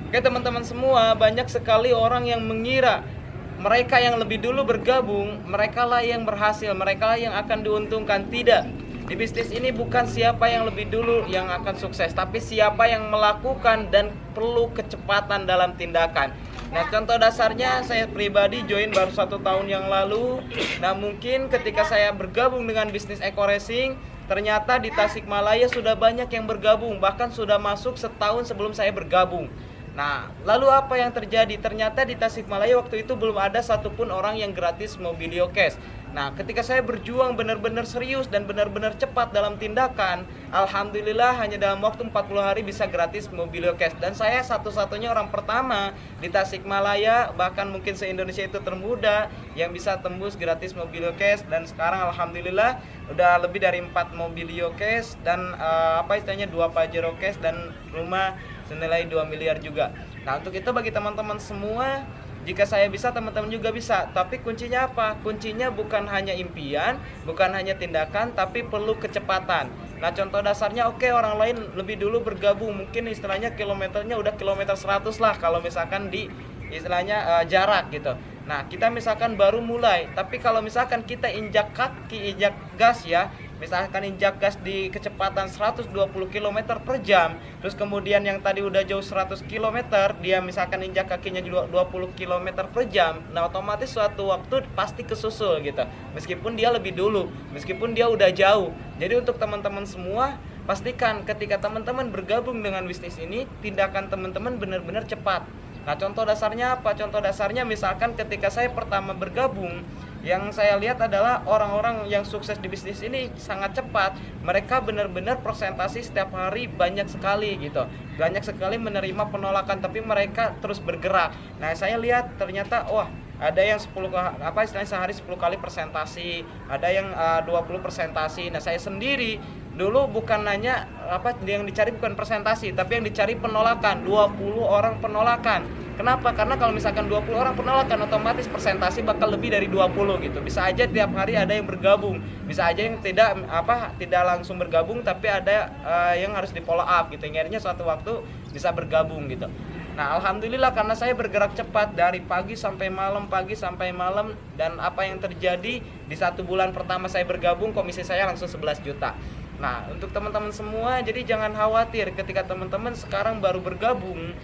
Oke teman-teman semua, banyak sekali orang yang mengira mereka yang lebih dulu bergabung, mereka lah yang berhasil, mereka lah yang akan diuntungkan. Tidak. Di bisnis ini bukan siapa yang lebih dulu yang akan sukses, tapi siapa yang melakukan dan perlu kecepatan dalam tindakan. Nah, contoh dasarnya saya pribadi join baru 1 tahun yang lalu. Nah, mungkin ketika saya bergabung dengan bisnis Eko Racing, ternyata di Tasikmalaya sudah banyak yang bergabung, bahkan sudah masuk setahun sebelum saya bergabung. Nah, lalu apa yang terjadi? Ternyata di Tasikmalaya waktu itu belum ada satupun orang yang gratis Mobilio Cash. Nah, ketika saya berjuang benar-benar serius dan benar-benar cepat dalam tindakan, alhamdulillah hanya dalam waktu 40 hari bisa gratis Mobilio Cash. Dan saya satu-satunya orang pertama di Tasikmalaya, bahkan mungkin se-Indonesia itu termuda yang bisa tembus gratis Mobilio Cash. Dan sekarang alhamdulillah udah lebih dari 4 Mobilio Cash dan istilahnya 2 Pajero Cash dan rumah senilai 2 miliar juga. Nah, untuk itu bagi teman-teman semua, jika saya bisa, teman-teman juga bisa. Tapi kuncinya apa? Kuncinya bukan hanya impian, bukan hanya tindakan, tapi perlu kecepatan. Nah, contoh dasarnya orang lain lebih dulu bergabung, mungkin istilahnya kilometernya udah kilometer 100 lah kalau misalkan di istilahnya jarak gitu. Nah, kita misalkan baru mulai, tapi kalau misalkan kita injak kaki, injak gas ya, misalkan injak gas di kecepatan 120 km per jam, terus kemudian yang tadi udah jauh 100 km, dia misalkan injak kakinya 20 km per jam, nah otomatis suatu waktu pasti kesusul gitu, meskipun dia lebih dulu, meskipun dia udah jauh. Jadi untuk teman-teman semua, pastikan ketika teman-teman bergabung dengan bisnis ini, tindakan teman-teman benar-benar cepat. Nah, contoh dasarnya apa? Contoh dasarnya misalkan ketika saya pertama bergabung, yang saya lihat adalah orang-orang yang sukses di bisnis ini sangat cepat. Mereka benar-benar presentasi setiap hari banyak sekali gitu. Banyak sekali menerima penolakan, tapi mereka terus bergerak. Nah, saya lihat ternyata ada yang 10 istilahnya sehari 10 kali presentasi, ada yang 20 presentasi. Nah, saya sendiri dulu bukan nanya yang dicari bukan presentasi, tapi yang dicari penolakan, 20 orang penolakan. Kenapa? Karena kalau misalkan 20 orang penolakan, otomatis presentasi bakal lebih dari 20 gitu. Bisa aja tiap hari ada yang bergabung, bisa aja yang tidak langsung bergabung, tapi ada yang harus di follow up gitu. Akhirnya suatu waktu bisa bergabung gitu. Nah, alhamdulillah karena saya bergerak cepat dari pagi sampai malam, dan apa yang terjadi di 1 bulan pertama saya bergabung, komisi saya langsung 11 juta. Nah, untuk teman-teman semua, jadi jangan khawatir ketika teman-teman sekarang baru bergabung,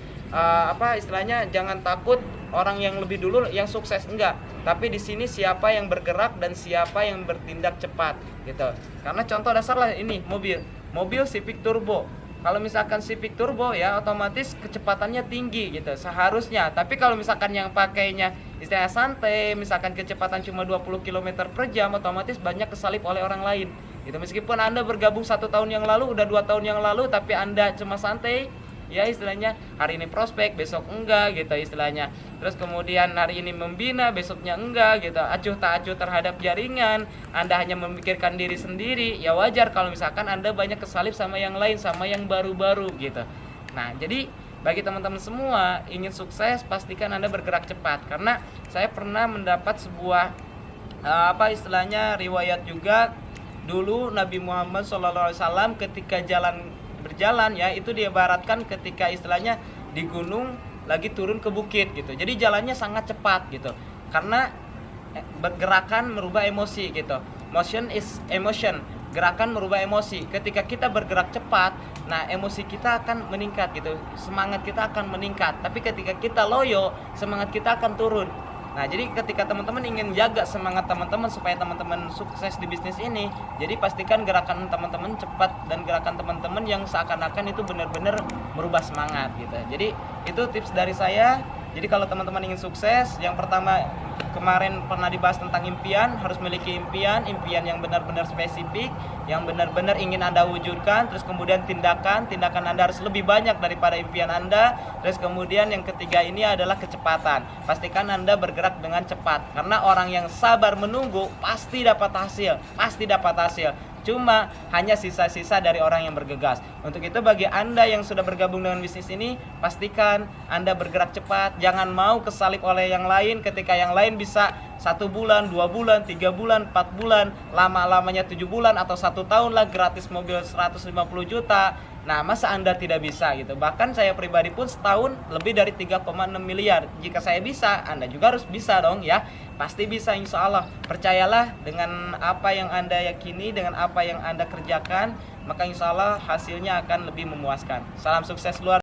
istilahnya jangan takut orang yang lebih dulu yang sukses, enggak. Tapi di sini siapa yang bergerak dan siapa yang bertindak cepat gitu. Karena contoh dasar lah ini mobil Civic Turbo. Kalau misalkan Civic Turbo ya otomatis kecepatannya tinggi gitu seharusnya. Tapi kalau misalkan yang pakainya istilah santai, misalkan kecepatan cuma 20 km per jam, otomatis banyak kesalip oleh orang lain. Gitu. Meskipun Anda bergabung 1 tahun yang lalu, udah 2 tahun yang lalu, tapi Anda cuma santai, ya istilahnya hari ini prospek, besok enggak gitu istilahnya. Terus kemudian hari ini membina, besoknya enggak gitu. Acuh tak acuh terhadap jaringan, Anda hanya memikirkan diri sendiri. Ya wajar kalau misalkan Anda banyak kesalip sama yang lain, sama yang baru-baru gitu. Nah, jadi bagi teman-teman semua ingin sukses, pastikan Anda bergerak cepat. Karena saya pernah mendapat sebuah istilahnya riwayat juga. Dulu Nabi Muhammad SAW ketika berjalan ya, itu diibaratkan ketika istilahnya di gunung lagi turun ke bukit gitu. Jadi jalannya sangat cepat gitu. Karena bergerakan merubah emosi gitu. Motion is emotion. Gerakan merubah emosi. Ketika kita bergerak cepat, nah emosi kita akan meningkat gitu. Semangat kita akan meningkat. Tapi ketika kita loyo, semangat kita akan turun. Nah, jadi ketika teman-teman ingin jaga semangat teman-teman supaya teman-teman sukses di bisnis ini, jadi pastikan gerakan teman-teman cepat dan gerakan teman-teman yang seakan-akan itu benar-benar merubah semangat gitu. Jadi itu tips dari saya. Jadi kalau teman-teman ingin sukses, yang pertama kemarin pernah dibahas tentang impian, harus memiliki impian yang benar-benar spesifik, yang benar-benar ingin Anda wujudkan. Terus kemudian tindakan Anda harus lebih banyak daripada impian Anda. Terus kemudian yang ketiga ini adalah kecepatan. Pastikan Anda bergerak dengan cepat, karena orang yang sabar menunggu pasti dapat hasil. Cuma hanya sisa-sisa dari orang yang bergegas. Untuk itu bagi Anda yang sudah bergabung dengan bisnis ini, pastikan Anda bergerak cepat. Jangan mau kesalip oleh yang lain ketika yang lain bisa 1 bulan, 2 bulan, 3 bulan, 4 bulan, lama-lamanya 7 bulan atau 1 tahun lah gratis mobil 150 juta. Nah, masa Anda tidak bisa gitu? Bahkan saya pribadi pun setahun lebih dari 3,6 miliar. Jika saya bisa, Anda juga harus bisa dong ya. Pasti bisa insya Allah. Percayalah dengan apa yang Anda yakini, dengan apa yang Anda kerjakan, maka insya Allah hasilnya akan lebih memuaskan. Salam sukses luar